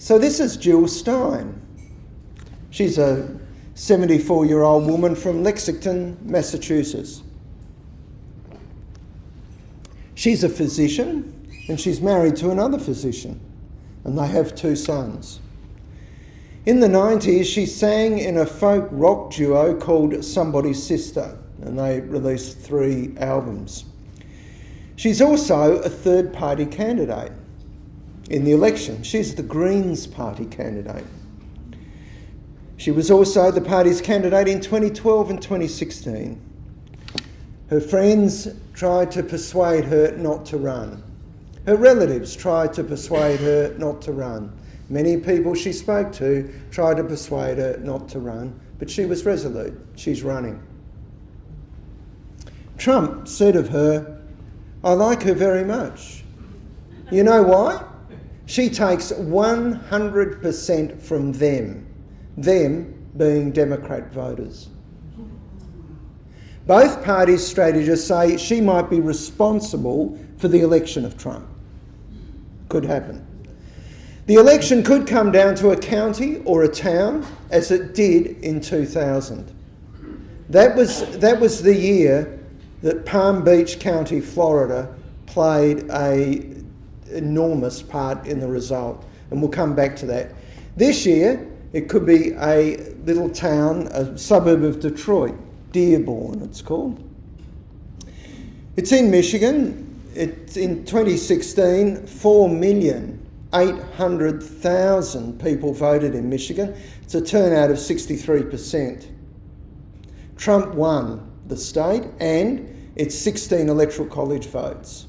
So this is Jill Stein. She's a 74-year-old woman from Lexington, Massachusetts. She's a physician and she's married to another physician, and they have 2 sons. In the 90s, she sang in a folk rock duo called Somebody's Sister, and they released 3 albums. She's also a third-party candidate in the election. She's the Greens Party candidate. She was also the party's candidate in 2012 and 2016. Her friends tried to persuade her not to run. Her relatives tried to persuade her not to run. Many people she spoke to tried to persuade her not to run, but she was resolute. She's running. Trump said of her, "I like her very much." You know why? She takes 100% from them being Democrat voters. Both parties' strategists say she might be responsible for the election of Trump. Could happen. The election could come down to a county or a town, as it did in 2000. That was the year that Palm Beach County, Florida, played an enormous part in the result, and we'll come back to that. This year, it could be a little town, a suburb of Detroit, Dearborn it's called. It's in Michigan. It's in 2016, 4,800,000 people voted in Michigan. It's a turnout of 63%. Trump won the state and its 16 electoral college votes,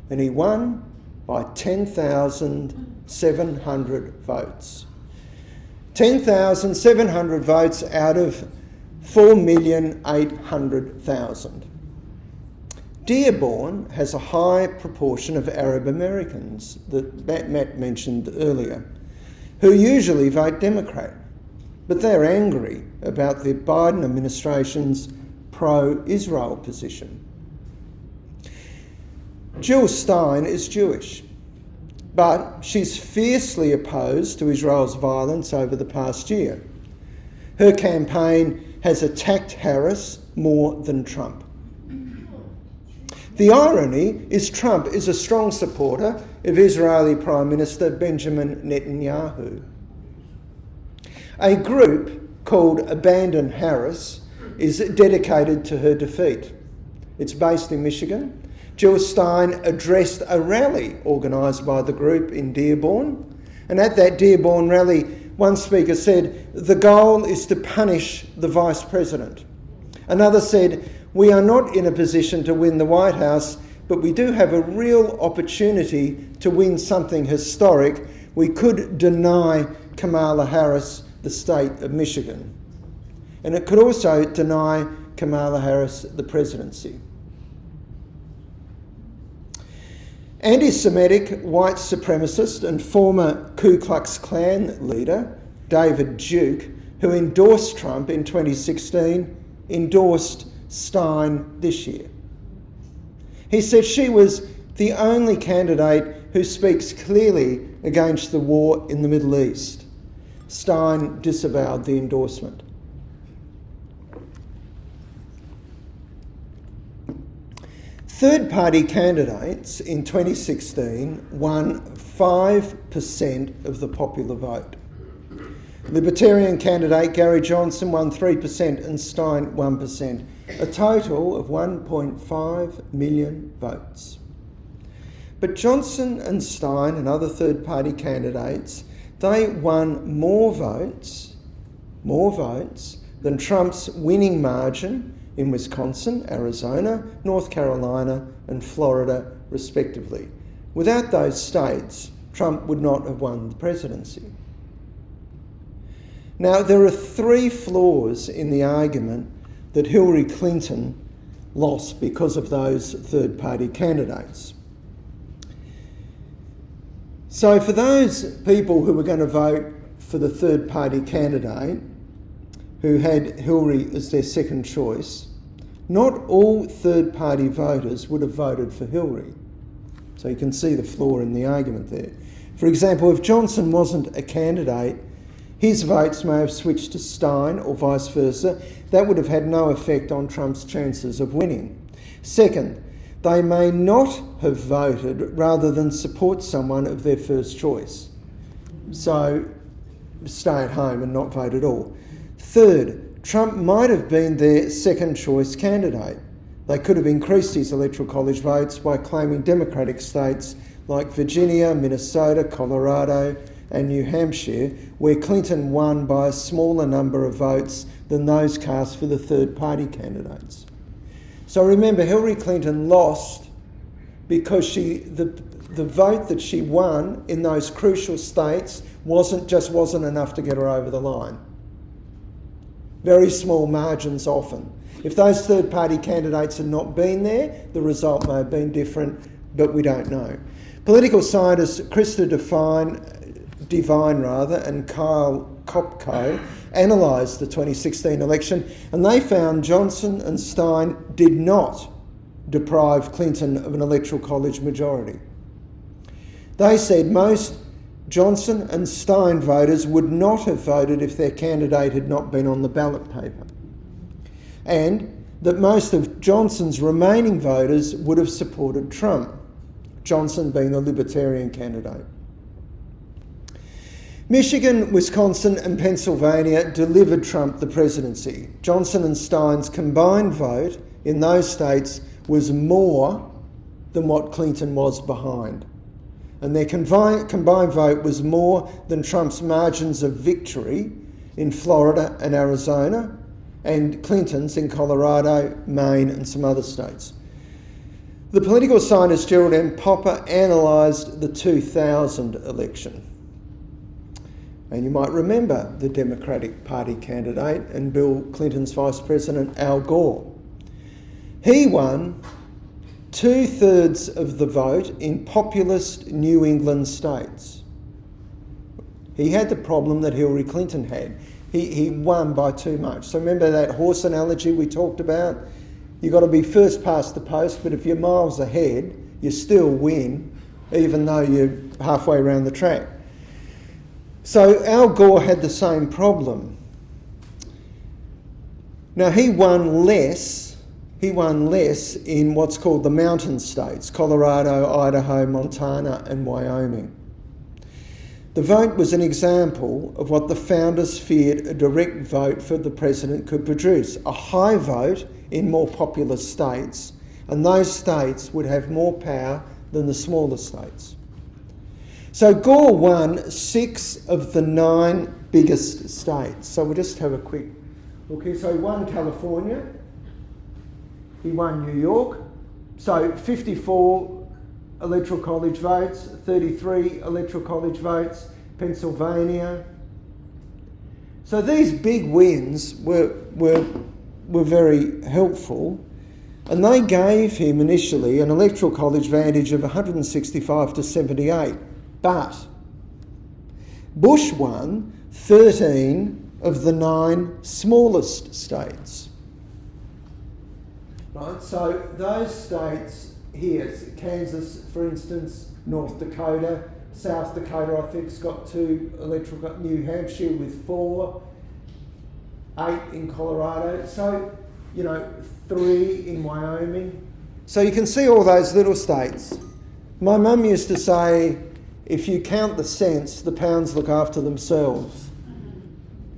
and he won by 10,700 votes. 10,700 votes out of 4,800,000. Dearborn has a high proportion of Arab Americans that Matt mentioned earlier, who usually vote Democrat, but they're angry about the Biden administration's pro-Israel position. Jill Stein is Jewish, but she's fiercely opposed to Israel's violence over the past year. Her campaign has attacked Harris more than Trump. The irony is Trump is a strong supporter of Israeli Prime Minister Benjamin Netanyahu. A group called Abandon Harris is dedicated to her defeat. It's based in Michigan. Jill Stein addressed a rally organised by the group in Dearborn, and at that Dearborn rally, one speaker said, "The goal is to punish the Vice President." Another said, "We are not in a position to win the White House, but we do have a real opportunity to win something historic. We could deny Kamala Harris the state of Michigan. And it could also deny Kamala Harris the presidency." Anti-Semitic white supremacist and former Ku Klux Klan leader David Duke, who endorsed Trump in 2016, endorsed Stein this year. He said she was the only candidate who speaks clearly against the war in the Middle East. Stein disavowed the endorsement. Third-party candidates in 2016 won 5% of the popular vote. Libertarian candidate Gary Johnson won 3% and Stein 1%, a total of 1.5 million votes. But Johnson and Stein and other third-party candidates, they won more votes than Trump's winning margin in Wisconsin, Arizona, North Carolina and Florida, respectively. Without those states, Trump would not have won the presidency. Now, there are 3 flaws in the argument that Hillary Clinton lost because of those third-party candidates. So for those people who were going to vote for the third-party candidate, who had Hillary as their second choice, not all third-party voters would have voted for Hillary. So you can see the flaw in the argument there. For example, if Johnson wasn't a candidate, his votes may have switched to Stein or vice versa. That would have had no effect on Trump's chances of winning. Second, they may not have voted rather than support someone of their first choice. So stay at home and not vote at all. Third, Trump might have been their second choice candidate. They could have increased his electoral college votes by claiming Democratic states like Virginia, Minnesota, Colorado and New Hampshire, where Clinton won by a smaller number of votes than those cast for the third-party candidates. So remember, Hillary Clinton lost because the vote that she won in those crucial states wasn't enough to get her over the line. Very small margins often. If those third-party candidates had not been there, the result may have been different, but we don't know. Political scientists Krista Devine and Kyle Kopko analysed the 2016 election, and they found Johnson and Stein did not deprive Clinton of an electoral college majority. They said most Johnson and Stein voters would not have voted if their candidate had not been on the ballot paper, and that most of Johnson's remaining voters would have supported Trump, Johnson being the Libertarian candidate. Michigan, Wisconsin and Pennsylvania delivered Trump the presidency. Johnson and Stein's combined vote in those states was more than what Clinton was behind. And their combined vote was more than Trump's margins of victory in Florida and Arizona, and Clinton's in Colorado, Maine and some other states. The political scientist Gerald M. Popper analysed the 2000 election. And you might remember the Democratic Party candidate and Bill Clinton's Vice President, Al Gore. He won 2/3 of the vote in populist New England states. He had the problem that Hillary Clinton had. He won by too much. So remember that horse analogy we talked about? You've got to be first past the post, but if you're miles ahead, you still win, even though you're halfway around the track. So Al Gore had the same problem. Now he won less in what's called the mountain states, Colorado, Idaho, Montana and Wyoming. The vote was an example of what the founders feared a direct vote for the president could produce, a high vote in more populous states, and those states would have more power than the smaller states. So Gore won 6 of the 9 biggest states. So we'll just have a quick look here. So he won California, he won New York, so 54 electoral college votes, 33 electoral college votes, Pennsylvania. So these big wins were very helpful, and they gave him initially an electoral college advantage of 165 to 78. But Bush won 13 of the 9 smallest states. Right, so those states here, Kansas, for instance, North Dakota, South Dakota, I think, has got 2 electoral, New Hampshire with 4, 8 in Colorado, so, 3 in Wyoming. So you can see all those little states. My mum used to say, if you count the cents, the pounds look after themselves.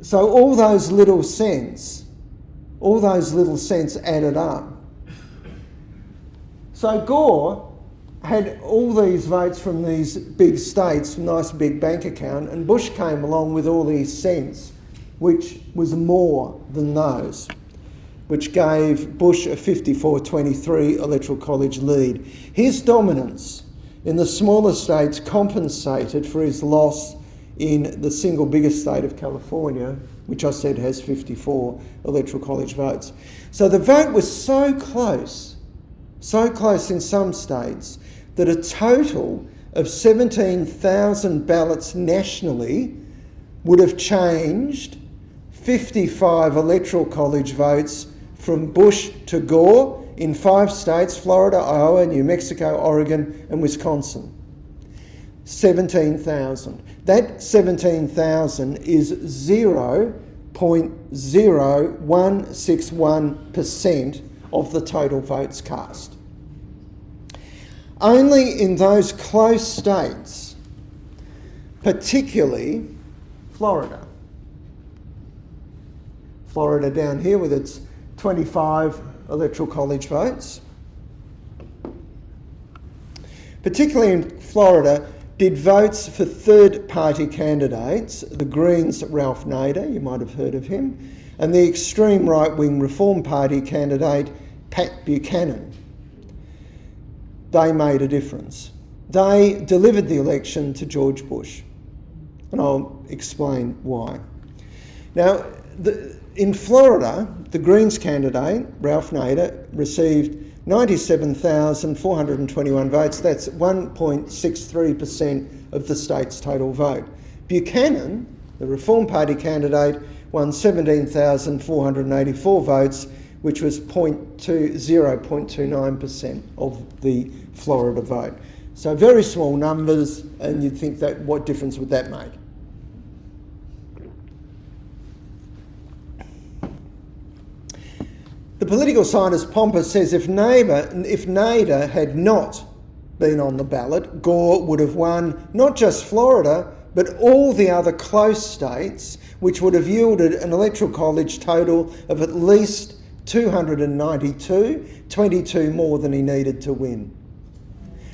So all those little cents added up. So Gore had all these votes from these big states, nice big bank account, and Bush came along with all these cents, which was more than those, which gave Bush a 54-23 electoral college lead. His dominance in the smaller states compensated for his loss in the single biggest state of California, which I said has 54 electoral college votes. So the vote was so close in some states, that a total of 17,000 ballots nationally would have changed 55 electoral college votes from Bush to Gore in 5 states, Florida, Iowa, New Mexico, Oregon and Wisconsin. 17,000. That 17,000 is 0.0161% of the total votes cast. Only in those close states, particularly Florida. Florida down here with its 25 electoral college votes. Particularly in Florida, did votes for third-party candidates, the Greens' Ralph Nader, you might have heard of him, and the extreme right-wing Reform Party candidate, Pat Buchanan. They made a difference. They delivered the election to George Bush. And I'll explain why. Now, in Florida, the Greens candidate, Ralph Nader, received 97,421 votes. That's 1.63% of the state's total vote. Buchanan, the Reform Party candidate, won 17,484 votes, which was 0.29% of the Florida vote. So very small numbers, and you'd think that what difference would that make? The political scientist Pompous says if Nader had not been on the ballot, Gore would have won not just Florida, but all the other close states, which would have yielded an electoral college total of at least 292, 22 more than he needed to win.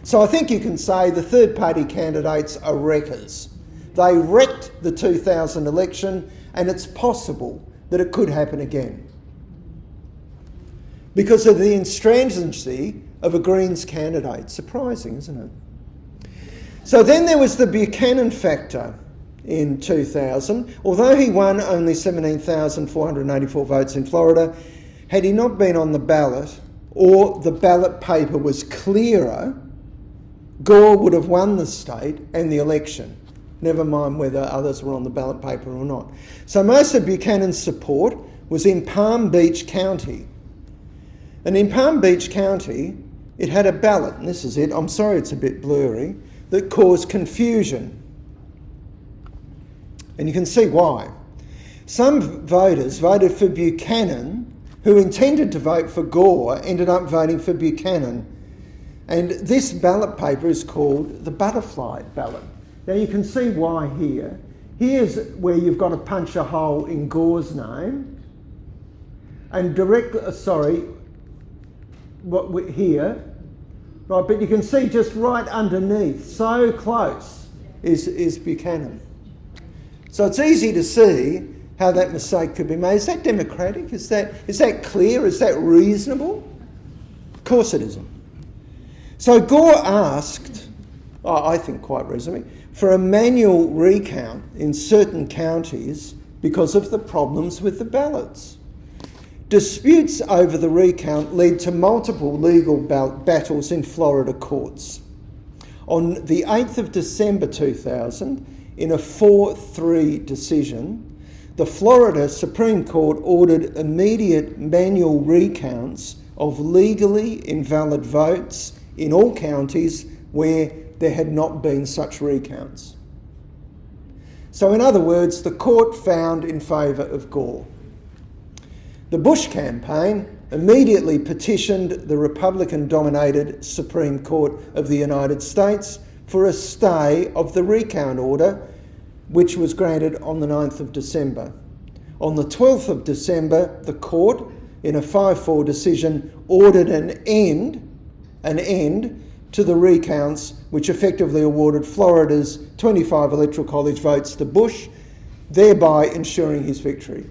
So I think you can say the third-party candidates are wreckers. They wrecked the 2000 election, and it's possible that it could happen again, because of the intransigency of a Greens candidate. Surprising, isn't it? So then there was the Buchanan factor in 2000. Although he won only 17,484 votes in Florida, had he not been on the ballot, or the ballot paper was clearer, Gore would have won the state and the election, never mind whether others were on the ballot paper or not. So most of Buchanan's support was in Palm Beach County. And in Palm Beach County, it had a ballot, and this is it, I'm sorry it's a bit blurry, that caused confusion. And you can see why. Some voters voted for Buchanan, who intended to vote for Gore, ended up voting for Buchanan. And this ballot paper is called the butterfly ballot. Now you can see why here. Here's where you've got to punch a hole in Gore's name, and here, right, but you can see just right underneath, so close, is Buchanan. So it's easy to see how that mistake could be made. Is that democratic? Is that clear? Is that reasonable? Of course it isn't. So Gore asked, I think quite reasonably, for a manual recount in certain counties because of the problems with the ballots. Disputes over the recount led to multiple legal battles in Florida courts. On the 8th of December 2000, in a 4-3 decision, the Florida Supreme Court ordered immediate manual recounts of legally invalid votes in all counties where there had not been such recounts. So in other words, the court found in favour of Gore. The Bush campaign immediately petitioned the Republican-dominated Supreme Court of the United States for a stay of the recount order, which was granted on the 9th of December. On the 12th of December, the court, in a 5-4 decision, ordered an end to the recounts, which effectively awarded Florida's 25 electoral college votes to Bush, thereby ensuring his victory.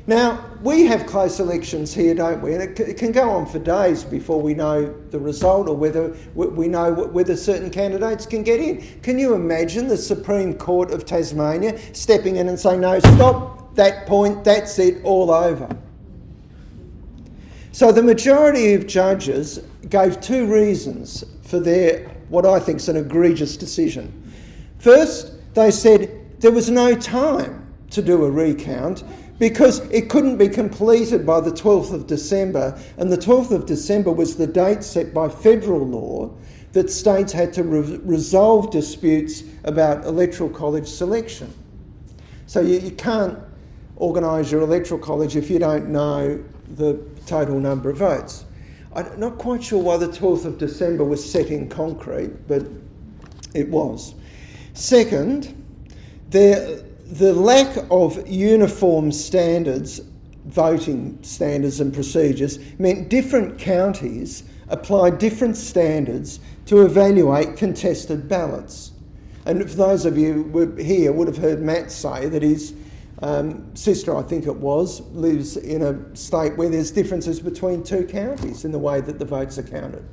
Now, we have close elections here, don't we? And it can go on for days before we know the result or whether we know whether certain candidates can get in. Can you imagine the Supreme Court of Tasmania stepping in and saying, no, stop that point, that's it, all over? So the majority of judges gave 2 reasons for their, what I think is an egregious decision. First, they said there was no time to do a recount because it couldn't be completed by the 12th of December, and the 12th of December was the date set by federal law that states had to resolve disputes about electoral college selection. So you can't organise your electoral college if you don't know the total number of votes. I'm not quite sure why the 12th of December was set in concrete, but it was. Second, the lack of uniform standards, voting standards and procedures, meant different counties applied different standards to evaluate contested ballots. And for those of you who were here would have heard Matt say that his sister, I think it was, lives in a state where there's differences between two counties in the way that the votes are counted.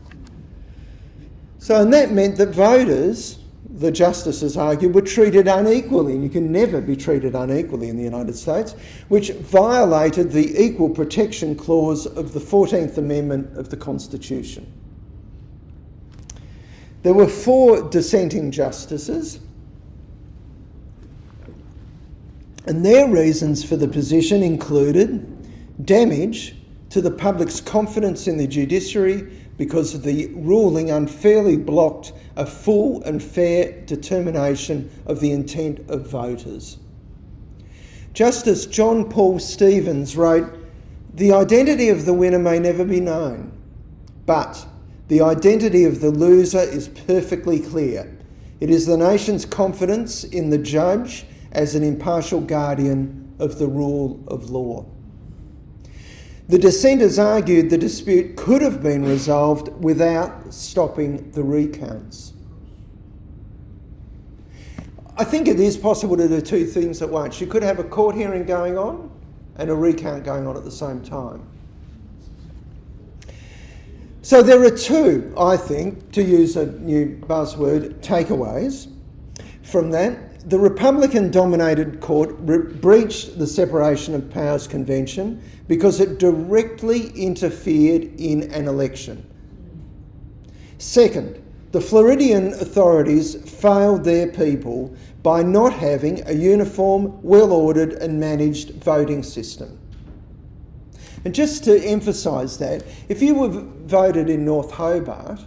So, and that meant that voters, the justices argue, were treated unequally, and you can never be treated unequally in the United States, which violated the Equal Protection Clause of the 14th Amendment of the Constitution. There were 4 dissenting justices, and their reasons for the position included damage to the public's confidence in the judiciary because the ruling unfairly blocked a full and fair determination of the intent of voters. Justice John Paul Stevens wrote, "The identity of the winner may never be known, but the identity of the loser is perfectly clear. It is the nation's confidence in the judge as an impartial guardian of the rule of law." The dissenters argued the dispute could have been resolved without stopping the recounts. I think it is possible to do 2 things at once. You could have a court hearing going on and a recount going on at the same time. So there are 2, I think, to use a new buzzword, takeaways from that. The Republican-dominated court breached the Separation of Powers Convention because it directly interfered in an election. Second, the Floridian authorities failed their people by not having a uniform, well-ordered and managed voting system. And just to emphasise that, if you were voted in North Hobart,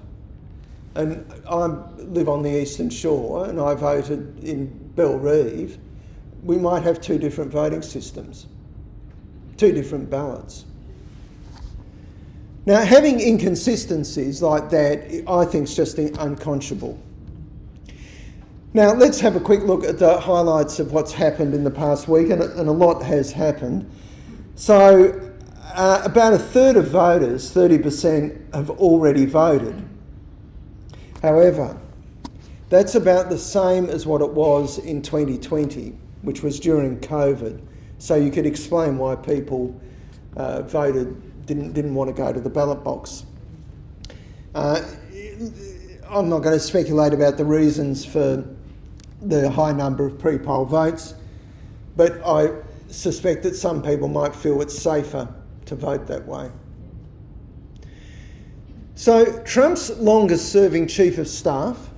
and I live on the Eastern Shore and I voted in Bellerive, we might have 2 different voting systems, 2 different ballots. Now, having inconsistencies like that, I think is just unconscionable. Now, let's have a quick look at the highlights of what's happened in the past week, and a lot has happened. So, about a third of voters, 30%, have already voted. However, that's about the same as what it was in 2020, which was during COVID. So you could explain why people didn't want to go to the ballot box. I'm not going to speculate about the reasons for the high number of pre-poll votes, but I suspect that some people might feel it's safer to vote that way. So Trump's longest-serving chief of staff,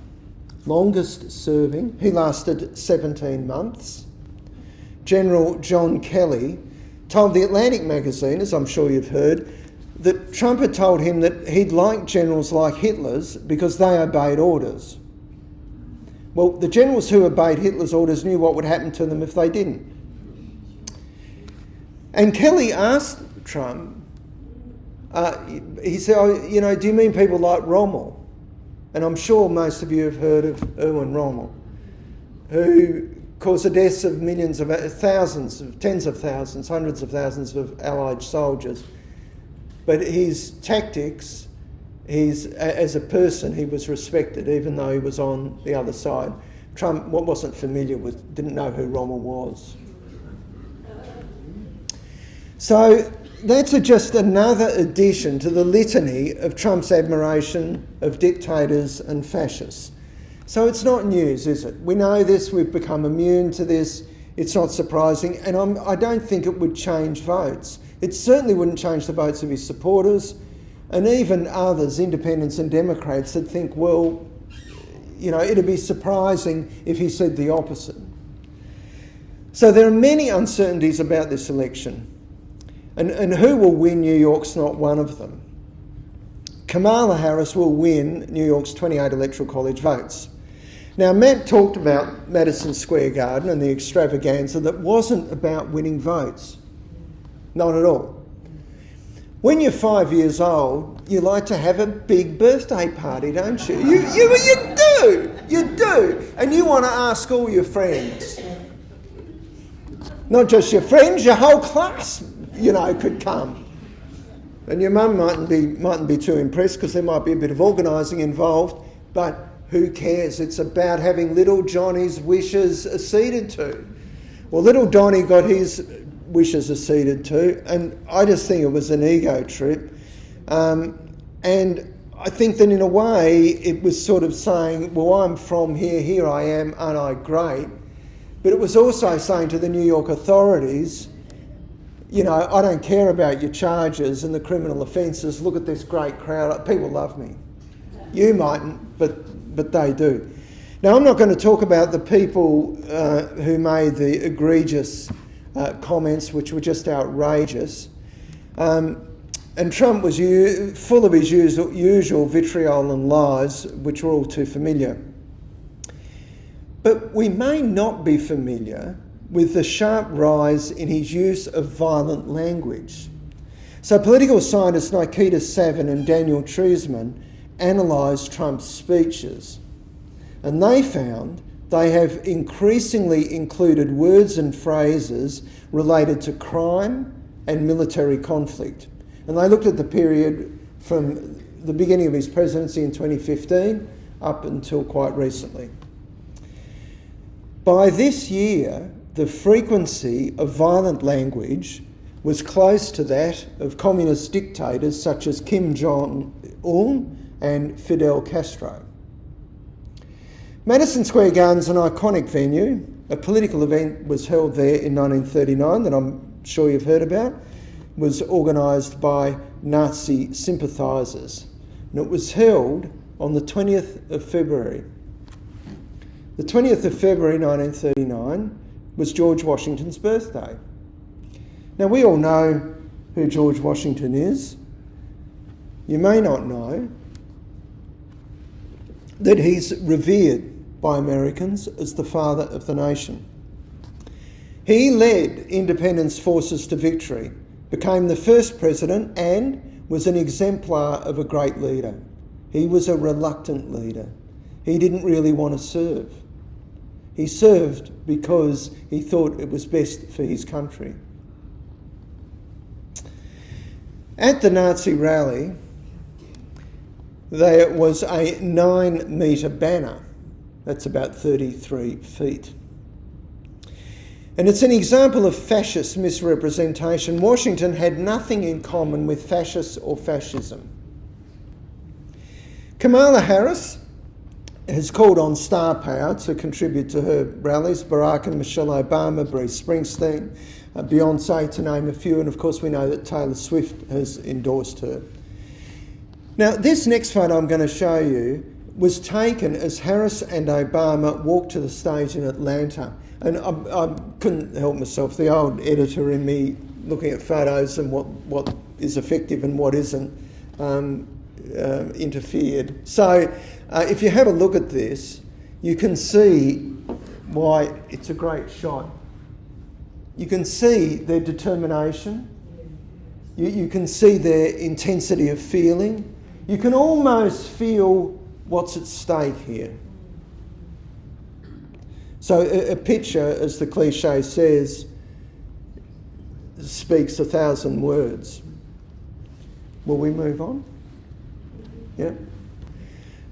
he lasted 17 months, General John Kelly, told The Atlantic magazine, as I'm sure you've heard, that Trump had told him that he'd like generals like Hitler's because they obeyed orders. Well, the generals who obeyed Hitler's orders knew what would happen to them if they didn't. And Kelly asked Trump, he said, do you mean people like Rommel? And I'm sure most of you have heard of Erwin Rommel, who caused the deaths of millions of thousands, of tens of thousands, hundreds of thousands of Allied soldiers. But his tactics, as a person, he was respected, even though he was on the other side. Trump wasn't familiar with, didn't know who Rommel was. So that's just another addition to the litany of Trump's admiration of dictators and fascists. So it's not news, is it? We know this, we've become immune to this, it's not surprising, and I don't think it would change votes. It certainly wouldn't change the votes of his supporters, and even others, independents and Democrats, that think, well, it'd be surprising if he said the opposite. So there are many uncertainties about this election. And who will win New York's not one of them. Kamala Harris will win New York's 28 Electoral College votes. Now, Matt talked about Madison Square Garden and the extravaganza that wasn't about winning votes. Not at all. When you're 5 years old, you like to have a big birthday party, don't you? You do. And you want to ask all your friends. Not just your friends, your whole class, could come. And your mum mightn't be too impressed because there might be a bit of organising involved, but who cares? It's about having little Johnny's wishes acceded to. Well, little Donny got his wishes acceded to, and I just think it was an ego trip. And I think that in a way it was sort of saying, well, I'm from here I am, aren't I great? But it was also saying to the New York authorities, I don't care about your charges and the criminal offences. Look at this great crowd. People love me. You mightn't, but they do. Now, I'm not going to talk about the people who made the egregious comments, which were just outrageous. And Trump was full of his usual vitriol and lies, which we're all too familiar. But we may not be familiar with the sharp rise in his use of violent language. So political scientists Nikita Savin and Daniel Treisman analysed Trump's speeches, and they found they have increasingly included words and phrases related to crime and military conflict. And they looked at the period from the beginning of his presidency in 2015 up until quite recently. By this year, the frequency of violent language was close to that of communist dictators such as Kim Jong-un and Fidel Castro. Madison Square Garden's an iconic venue. A political event was held there in 1939 that I'm sure you've heard about. It was organised by Nazi sympathisers, and it was held on the 20th of February. The 20th of February 1939 was George Washington's birthday. Now, we all know who George Washington is. You may not know that he's revered by Americans as the father of the nation. He led independence forces to victory, became the first president, and was an exemplar of a great leader. He was a reluctant leader. He didn't really want to serve. He served because he thought it was best for his country. At the Nazi rally, there was a 9-metre banner. That's about 33 feet. And it's an example of fascist misrepresentation. Washington had nothing in common with fascists or fascism. Kamala Harris has called on star power to contribute to her rallies. Barack and Michelle Obama, Bruce Springsteen, Beyonce, to name a few. And of course we know that Taylor Swift has endorsed her. Now, this next photo I'm going to show you was taken as Harris and Obama walked to the stage in Atlanta. And I couldn't help myself. The old editor in me looking at photos and what is effective and what isn't interfered. So if you have a look at this, you can see why it's a great shot. You can see their determination. You can see their intensity of feeling. You can almost feel what's at stake here. So a picture, as the cliche says, speaks 1,000 words. Will we move on? Yeah.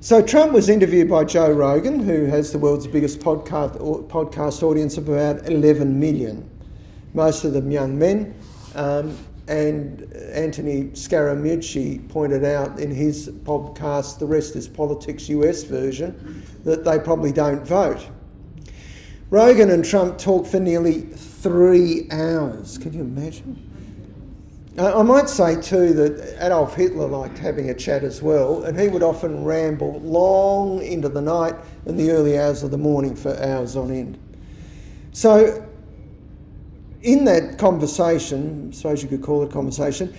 So Trump was interviewed by Joe Rogan, who has the world's biggest podcast audience of about 11 million, most of them young men. And Anthony Scaramucci pointed out in his podcast, The Rest is Politics US version, that they probably don't vote. Rogan and Trump talked for nearly 3 hours. Can you imagine? I might say too that Adolf Hitler liked having a chat as well, and he would often ramble long into the night and the early hours of the morning for hours on end. So in that conversation, I suppose you could call it a conversation,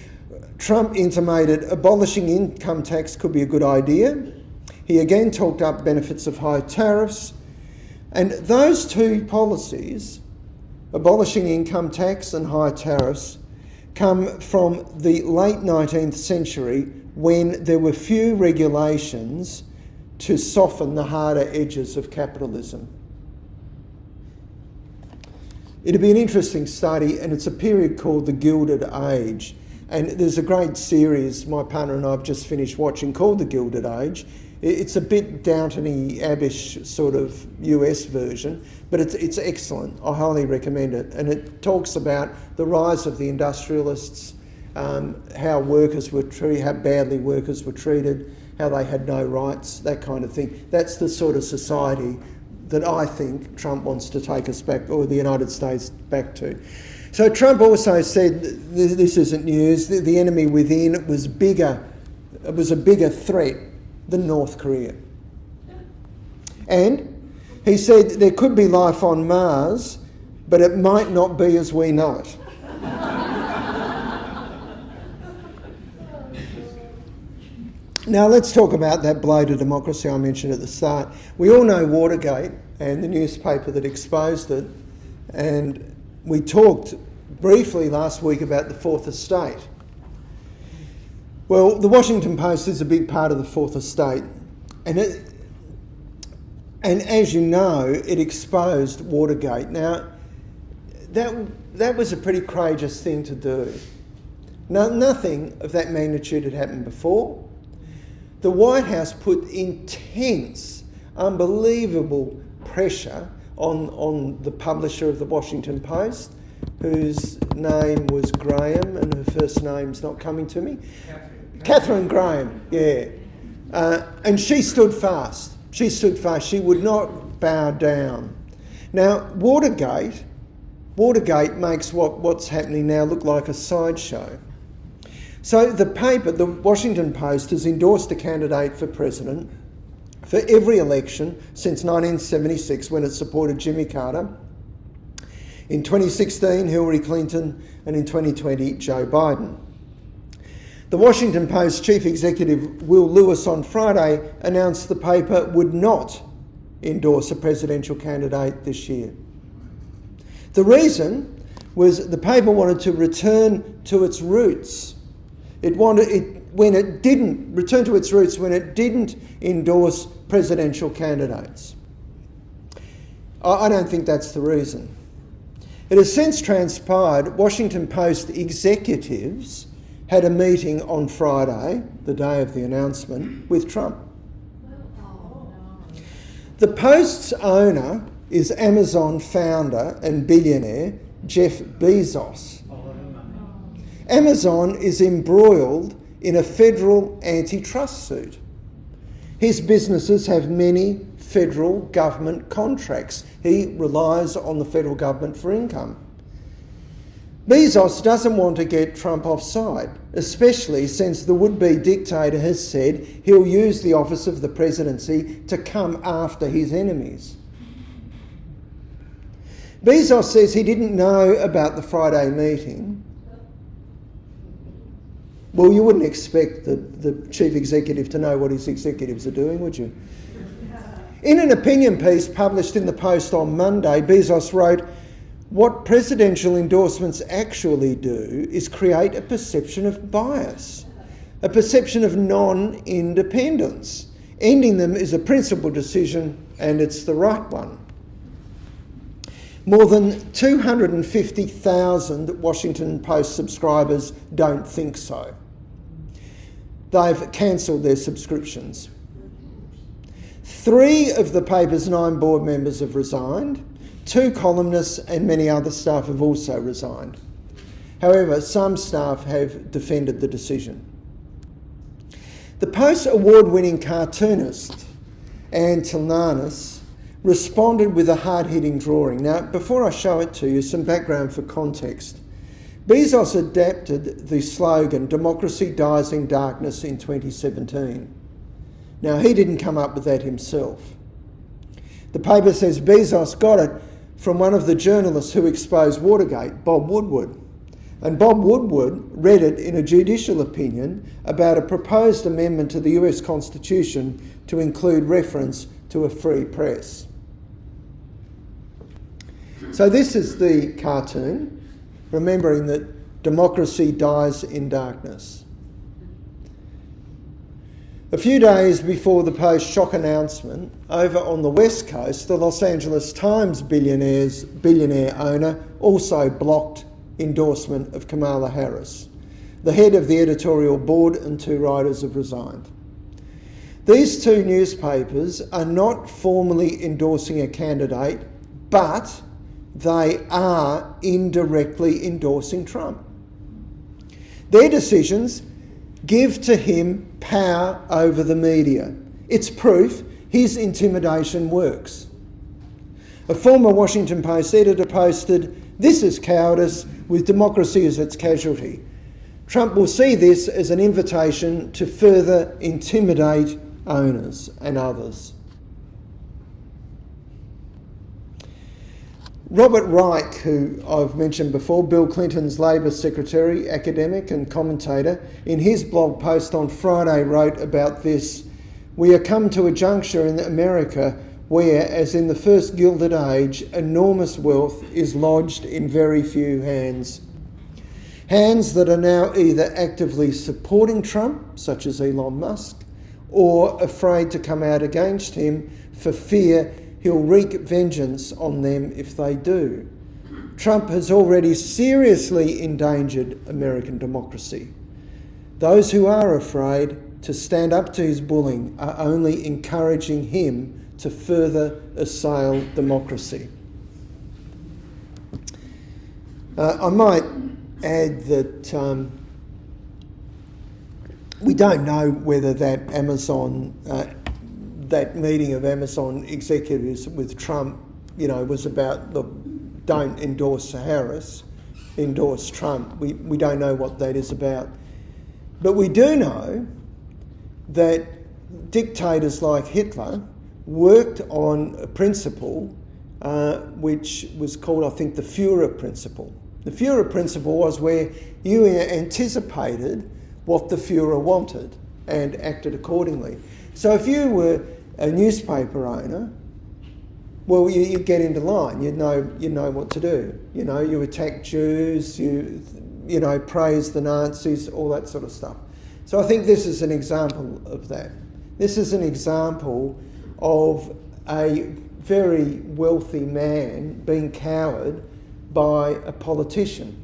Trump intimated abolishing income tax could be a good idea. He again talked up benefits of high tariffs. And those two policies, abolishing income tax and high tariffs, come from the late 19th century when there were few regulations to soften the harder edges of capitalism. It'd be an interesting study, and it's a period called the Gilded Age. And there's a great series my partner and I have just finished watching called The Gilded Age. It's a bit Downton Abbish sort of US version, but it's excellent. I highly recommend it. And it talks about the rise of the industrialists, how workers were treated, how badly workers were treated, how they had no rights, that kind of thing. That's the sort of society that I think Trump wants to take us back, or the United States back to. So Trump also said, this isn't news, the enemy within was bigger, it was a bigger threat than North Korea. And he said there could be life on Mars, but it might not be as we know it. Now let's talk about that blow to democracy I mentioned at the start. We all know Watergate and the newspaper that exposed it, and we talked briefly last week about the Fourth Estate. Well, the Washington Post is a big part of the Fourth Estate, and as you know, it exposed Watergate. Now, that was a pretty courageous thing to do. Nothing of that magnitude had happened before. The White House put intense, unbelievable pressure on the publisher of the Washington Post, whose name was Graham, and her first name's not coming to me. Catherine Graham, yeah. And she stood fast. She stood fast. She would not bow down. Now, Watergate makes what's happening now look like a sideshow. So the paper, the Washington Post, has endorsed a candidate for president for every election since 1976, when it supported Jimmy Carter. In 2016, Hillary Clinton, and in 2020, Joe Biden. The Washington Post chief executive, Will Lewis, on Friday announced the paper would not endorse a presidential candidate this year. The reason was the paper wanted to return to its roots. It didn't endorse presidential candidates. I don't think that's the reason. It has since transpired Washington Post executives had a meeting on Friday, the day of the announcement, with Trump. The Post's owner is Amazon founder and billionaire Jeff Bezos. Amazon is embroiled in a federal antitrust suit. His businesses have many federal government contracts. He relies on the federal government for income. Bezos doesn't want to get Trump offside, especially since the would-be dictator has said he'll use the office of the presidency to come after his enemies. Bezos says he didn't know about the Friday meeting. Well, you wouldn't expect the chief executive to know what his executives are doing, would you? In an opinion piece published in the Post on Monday, Bezos wrote, "What presidential endorsements actually do is create a perception of bias, a perception of non-independence. Ending them is a principled decision, and it's the right one." More than 250,000 Washington Post subscribers don't think so. They've cancelled their subscriptions. 3 of the paper's 9 board members have resigned. 2 columnists and many other staff have also resigned. However, some staff have defended the decision. The Post's award-winning cartoonist, Ann Tilnanis, responded with a hard-hitting drawing. Now, before I show it to you, some background for context. Bezos adapted the slogan, "Democracy dies in darkness," in 2017. Now, he didn't come up with that himself. The paper says Bezos got it from one of the journalists who exposed Watergate, Bob Woodward. And Bob Woodward read it in a judicial opinion about a proposed amendment to the US Constitution to include reference to a free press. So this is the cartoon, remembering that democracy dies in darkness. A few days before the post-shock announcement, over on the West Coast, the Los Angeles Times billionaire owner also blocked endorsement of Kamala Harris. The head of the editorial board and 2 writers have resigned. These 2 newspapers are not formally endorsing a candidate, but they are indirectly endorsing Trump. Their decisions give to him power over the media. It's proof his intimidation works. A former Washington Post editor posted, "This is cowardice with democracy as its casualty. Trump will see this as an invitation to further intimidate owners and others." Robert Reich, who I've mentioned before, Bill Clinton's Labor secretary, academic and commentator, in his blog post on Friday wrote about this: "We are come to a juncture in America where, as in the first Gilded Age, enormous wealth is lodged in very few hands. Hands that are now either actively supporting Trump, such as Elon Musk, or afraid to come out against him for fear he'll wreak vengeance on them if they do. Trump has already seriously endangered American democracy. Those who are afraid to stand up to his bullying are only encouraging him to further assail democracy." I might add that we don't know whether that that meeting of Amazon executives with Trump, was about the don't endorse Harris, endorse Trump. We don't know what that is about. But we do know that dictators like Hitler worked on a principle which was called, I think, the Führer principle. The Führer principle was where you anticipated what the Führer wanted and acted accordingly. So if you were a newspaper owner, well, you get into line. You know what to do. You attack Jews. You praise the Nazis, all that sort of stuff. So I think this is an example of that. This is an example of a very wealthy man being cowered by a politician.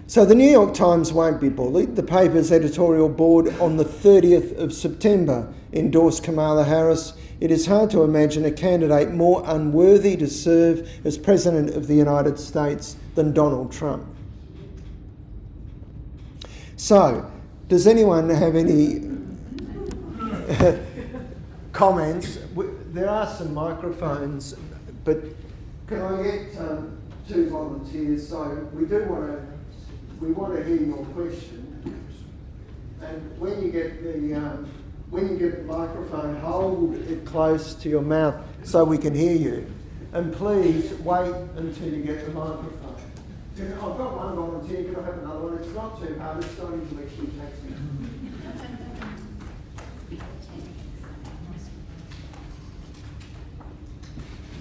So the New York Times won't be bullied. The paper's editorial board on the 30th of September endorsed Kamala Harris. It is hard to imagine a candidate more unworthy to serve as President of the United States than Donald Trump. So, does anyone have any comments? There are some microphones, but can I get 2 volunteers? So we want to hear your question, and when you get the microphone, hold it close to your mouth so we can hear you, and please wait until you get the microphone. I've got one volunteer. Can I have another one? It's not too hard. It's not intellectually taxing.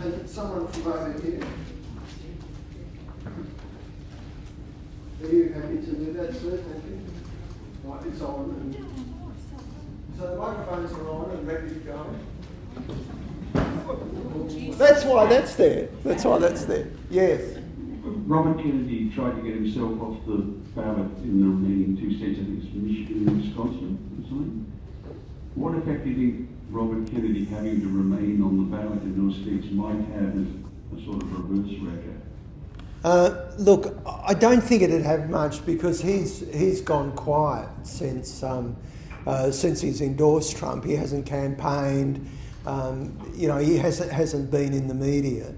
And someone from over here. Are you happy to do that, sir? Thank you. Right, it's on. So the microphones are on and ready to go. That's why that's there. Yes. Robert Kennedy tried to get himself off the ballot in the remaining 2 states, I think it's Michigan and Wisconsin or something. What effect do you think Robert Kennedy having to remain on the ballot in those states might have as a sort of reverse record? Look, I don't think it'd have much because he's gone quiet since he's endorsed Trump. He hasn't campaigned. He hasn't been in the media.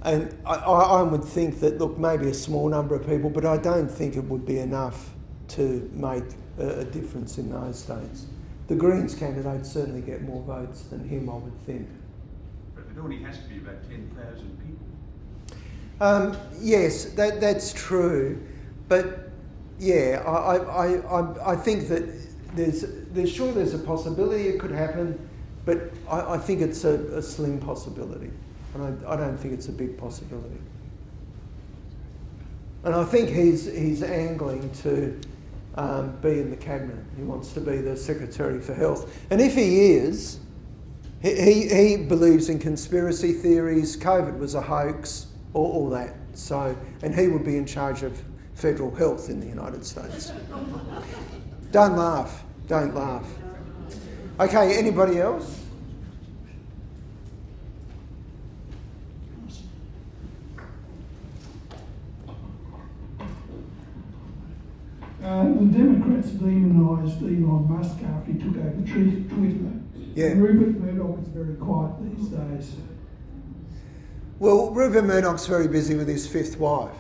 And I would think that, look, maybe a small number of people, but I don't think it would be enough to make a difference in those states. The Greens candidates certainly get more votes than him, I would think. But it only has to be about 10,000 people. Yes, that's true, but yeah, I think that there's a possibility it could happen, but I think it's a slim possibility, and I don't think it's a big possibility. And I think he's angling to be in the cabinet. He wants to be the Secretary for Health, and if he is, he believes in conspiracy theories. COVID was a hoax, all that. So, and he would be in charge of federal health in the United States. Don't laugh. Don't laugh. Okay, anybody else? The Democrats demonised Elon Musk after he took over Twitter. Yeah. Rupert Murdoch is very quiet these days. Well, Rupert Murdoch's very busy with his fifth wife,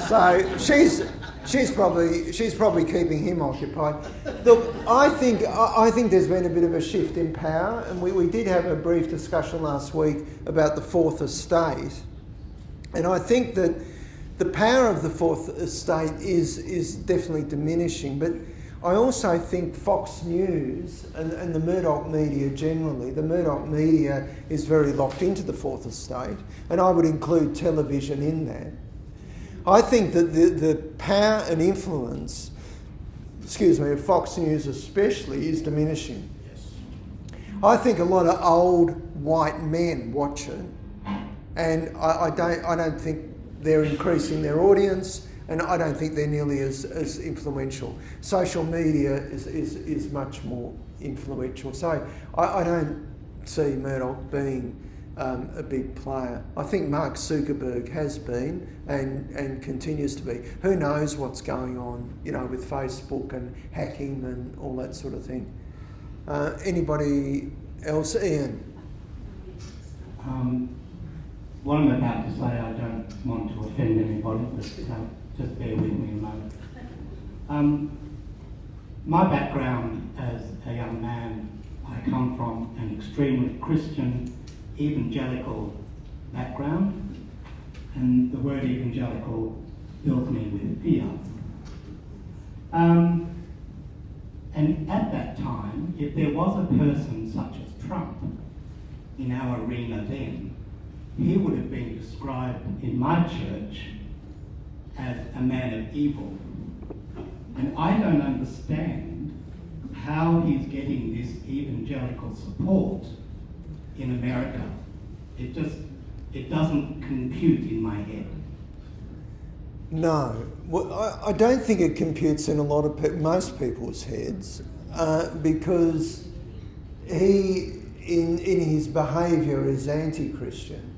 so she's probably keeping him occupied. Look, I think there's been a bit of a shift in power, and we did have a brief discussion last week about the Fourth Estate, and I think that the power of the Fourth Estate is definitely diminishing, but I also think Fox News and the Murdoch media generally, the Murdoch media is very locked into the Fourth Estate, and I would include television in that. I think that the power and influence, of Fox News especially, is diminishing. Yes. I think a lot of old white men watch it, and I don't think they're increasing their audience, and I don't think they're nearly as influential. Social media is much more influential. So I don't see Murdoch being a big player. I think Mark Zuckerberg has been and continues to be. Who knows what's going on, with Facebook and hacking and all that sort of thing. Anybody else? Ian? What I'm about to say, I don't want to offend anybody, but just bear with me a moment. My background as a young man, I come from an extremely Christian, evangelical background, and the word evangelical fills me with fear. And at that time, if there was a person such as Trump in our arena then, he would have been described in my church as a man of evil. And I don't understand how he's getting this evangelical support in America. It doesn't compute in my head. No. Well, I don't think it computes in a lot of most people's heads because he, in his behaviour, is anti-Christian.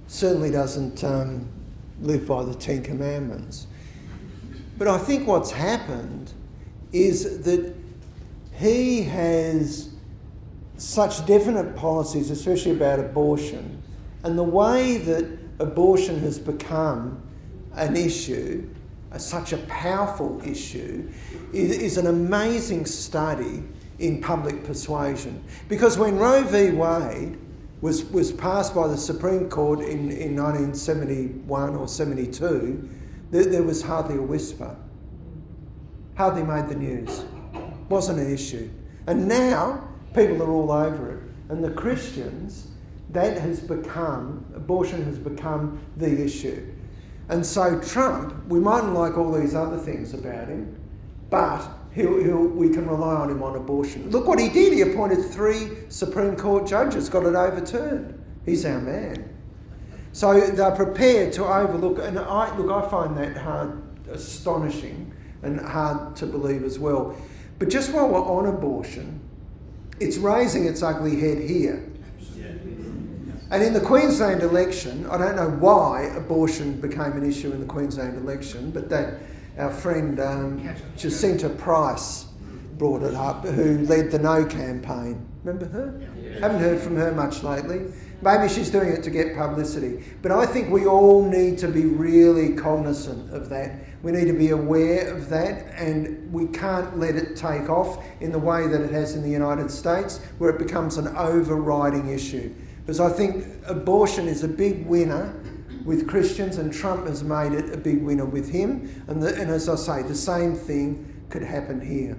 Certainly doesn't live by the Ten Commandments. But I think what's happened is that he has such definite policies, especially about abortion, and the way that abortion has become an issue, such a powerful issue, is an amazing study in public persuasion. Because when Roe v. Wade was passed by the Supreme Court in 1971 or 72, there was hardly a whisper. Hardly made the news. Wasn't an issue. And now people are all over it. And the Christians, abortion has become the issue. And so Trump, we mightn't like all these other things about him, but we can rely on him on abortion. Look what he did. He appointed 3 Supreme Court judges, got it overturned. He's our man. So they're prepared to overlook, and I find that astonishing and hard to believe as well. But just while we're on abortion, it's raising its ugly head here. And in the Queensland election, I don't know why abortion became an issue in the Queensland election, but our friend Jacinta Price brought it up, who led the No campaign. Remember her? Yeah. Haven't heard from her much lately. Maybe she's doing it to get publicity. But I think we all need to be really cognizant of that. We need to be aware of that, and we can't let it take off in the way that it has in the United States, where it becomes an overriding issue. because I think abortion is a big winner with Christians, and Trump has made it a big winner with him. And as I say, the same thing could happen here.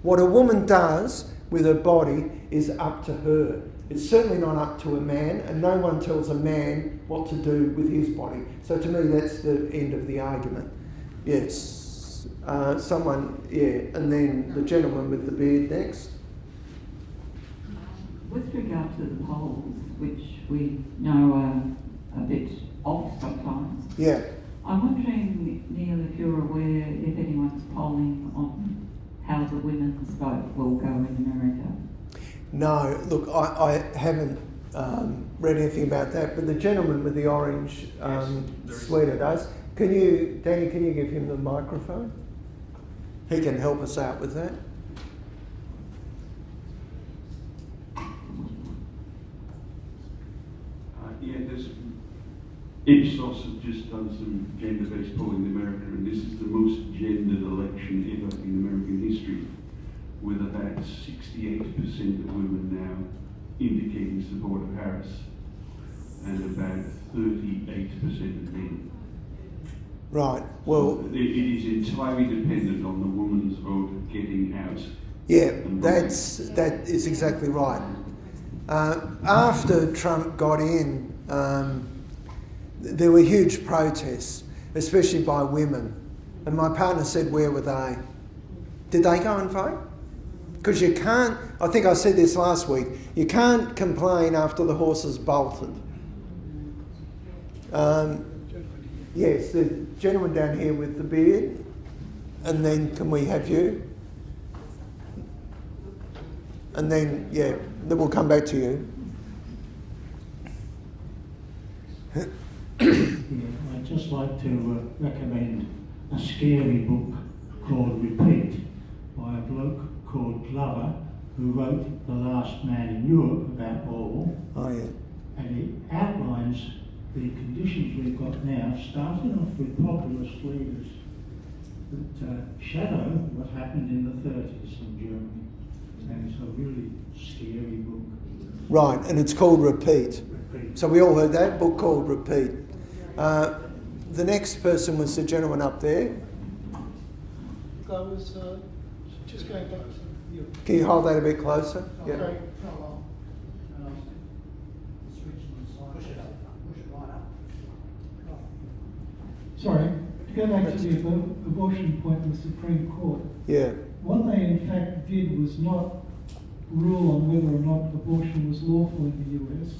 What a woman does with her body is up to her. It's certainly not up to a man, and no one tells a man what to do with his body. So to me, that's the end of the argument. Yes. And then the gentleman with the beard next. With regard to the polls, which we know are a bit off sometimes, Yeah. I'm wondering, Neil, if you're aware if anyone's polling on how the women's vote will go in America? No, look, I haven't read anything about that, but the gentleman with the orange sweater does. Danny, can you give him the microphone? He can help us out with that. Ipsos have just done some gender-based polling in America, and this is the most gendered election ever in American history, with about 68% of women now indicating support of Harris, and about 38% of men. Right, well... So it is entirely dependent on the woman's vote getting out. Yeah, that is exactly right. After Trump got in, there were huge protests, especially by women. And my partner said, where were they? Did they go and vote? Because you can't, I think I said this last week, you can't complain after the horse has bolted. Yes, the gentleman down here with the beard. And then can we have you? And then, yeah, then we'll come back to you. I'd just like to recommend a scary book called Repeat by a bloke called Glover, who wrote The Last Man in Europe about war. Oh, yeah. And it outlines the conditions we've got now, starting off with populist leaders that shadow what happened in the 30s in Germany. And it's a really scary book. Right, and it's called Repeat. So we all heard that book called Repeat. The next person was the gentleman up there. I was just going back to you. Can you hold that a bit closer? Yeah. Okay. Sorry, to go back to the abortion point in the Supreme Court. Yeah. What they in fact did was not rule on whether or not abortion was lawful in the US.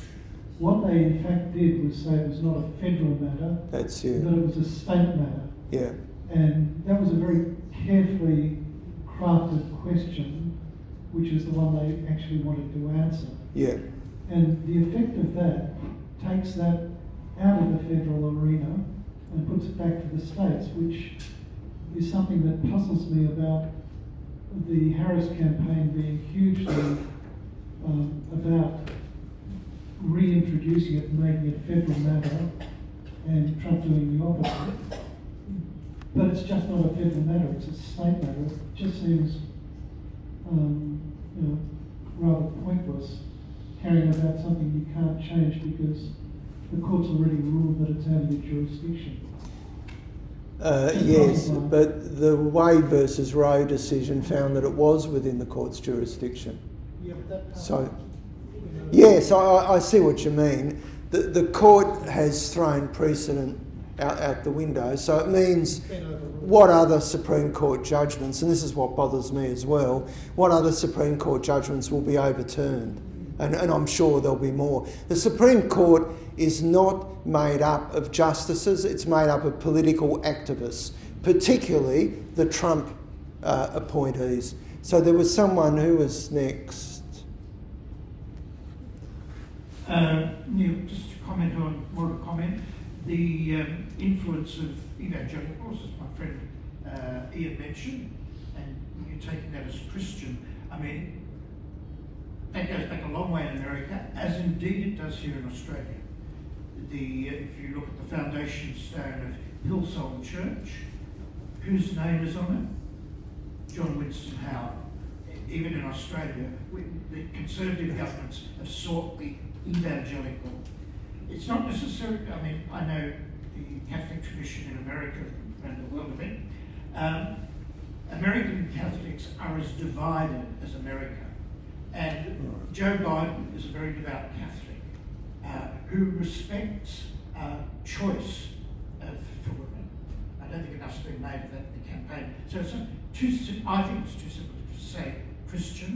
What they in fact did was say it was not a federal matter, That's that you. it was a state matter. Yeah. And that was a very carefully crafted question, which is the one they actually wanted to answer. Yeah. And the effect of that takes that out of the federal arena and puts it back to the states, which is something that puzzles me about the Harris campaign being hugely about reintroducing it and making it a federal matter, and Trump doing the opposite. But it's just not a federal matter, it's a state matter. It just seems rather pointless carrying about something you can't change because the court's already ruled that it's out of your jurisdiction. Yes, but the Wade versus Roe decision found that it was within the court's jurisdiction. Yeah, but that So, yes, I see what you mean. The court has thrown precedent out the window, so it means what other Supreme Court judgments, and this is what bothers me as well, what other Supreme Court judgments will be overturned? And I'm sure there'll be more. The Supreme Court is not made up of justices, it's made up of political activists, particularly the Trump appointees. So there was someone who was next. Neil, just to comment on, more of a comment, the influence of evangelicals, as my friend Ian mentioned, and you're taking that as a Christian, I mean, that goes back a long way in America, as indeed it does here in Australia. If you look at the foundation stone of Hillsong Church, whose name is on it? John Winston Howard. even in Australia, the Conservative governments have sought the evangelical. It's not necessarily, I mean, I know the Catholic tradition in America and the world a bit. American Catholics are as divided as America. And Joe Biden is a very devout Catholic who respects choice for women. I don't think enough's been made of that in the campaign. So I think it's too simple to just say Christian.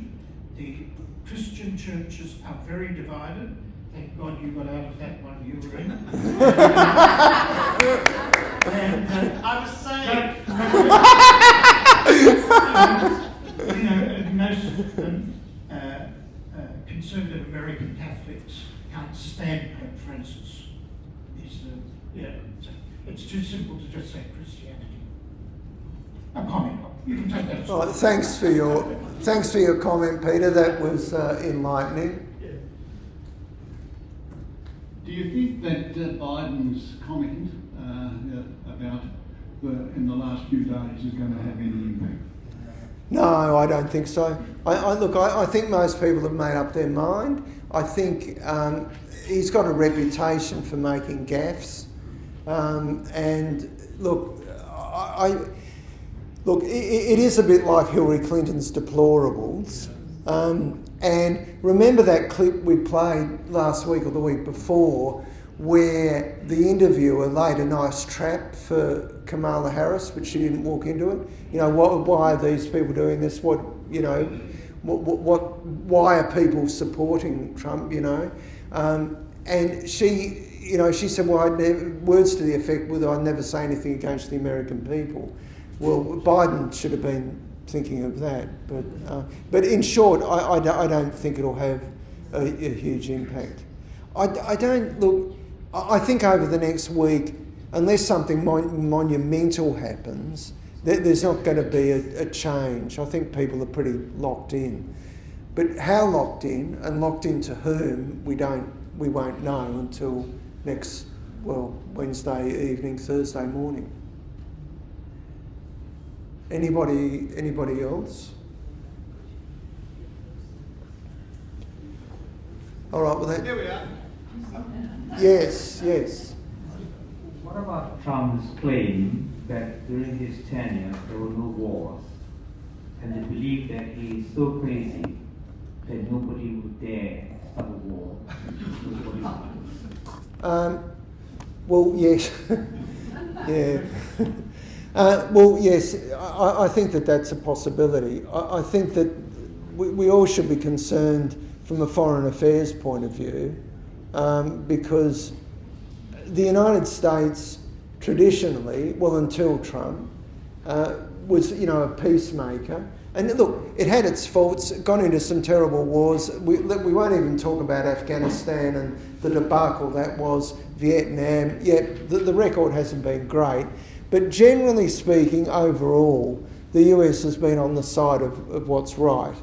The Christian churches are very divided. Thank God you got out of that one you were in. And I was saying. Most of them, conservative American Catholics can't stand Pope Francis. It's too simple to just say Christianity. A comment. You can take that as well. Thanks for your comment, Peter. That was enlightening. Do you think that Biden's comment about in the last few days is going to have any impact? No, I don't think so. I think most people have made up their mind. I think he's got a reputation for making gaffes. And look, it is a bit like Hillary Clinton's deplorables. And remember that clip we played last week or the week before where the interviewer laid a nice trap for Kamala Harris, but she didn't walk into it. You know, why are these people doing this? Why are people supporting Trump, you know? And she said, well, words to the effect, I'd never say anything against the American people. Well, Biden should have been thinking of that. But in short, I don't think it'll have a huge impact. I think over the next week, unless something monumental happens, there's not going to be a change. I think people are pretty locked in. But how locked in and locked into whom, we won't know until Wednesday evening, Thursday morning. Anybody else? All right, well, Here we are. Yes. What about Trump's claim that during his tenure there were no wars, and the belief that he is so crazy that nobody would dare start a war? Well, yes. Yeah. Well, yes, I think that's a possibility. I think that we all should be concerned from a foreign affairs point of view, because the United States traditionally, until Trump, was, a peacemaker. And look, it had its faults, gone into some terrible wars. We won't even talk about Afghanistan and the debacle that was, Vietnam. Yeah, the record hasn't been great. But generally speaking, overall, the US has been on the side of what's right.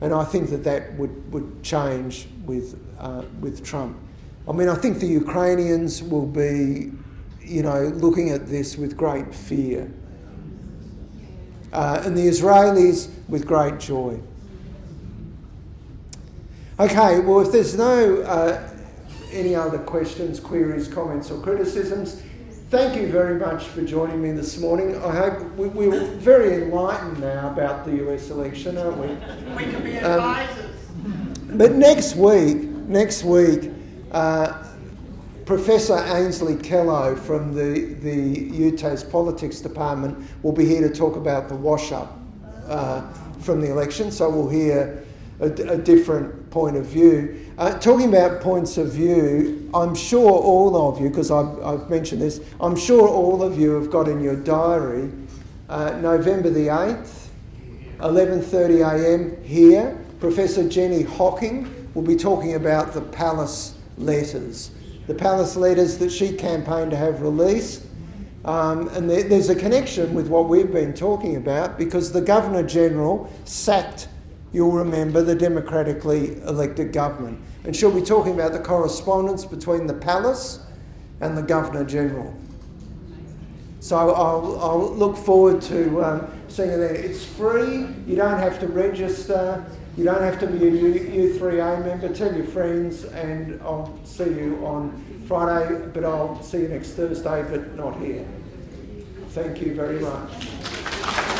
And I think that would change with Trump. I mean, I think the Ukrainians will be, looking at this with great fear. And the Israelis with great joy. Okay, well, if there's no any other questions, queries, comments or criticisms, thank you very much for joining me this morning. I hope we're very enlightened now about the US election, aren't we? We can be advisors. But next week, Professor Ainsley Kello from the UTAS Politics Department will be here to talk about the wash-up from the election, so we'll hear a different point of view. Talking about points of view, I'm sure all of you, because I've mentioned this, I'm sure all of you have got in your diary November the 8th, 11:30am here, Professor Jenny Hocking will be talking about the Palace letters. The Palace letters that she campaigned to have released. And there's a connection with what we've been talking about, because the Governor-General sacked, you'll remember, the democratically elected government. And she'll be talking about the correspondence between the Palace and the Governor-General. So I'll look forward to see you then. It's free. You don't have to register. You don't have to be a U3A member. Tell your friends, and I'll see you on Friday, but I'll see you next Thursday, but not here. Thank you very much.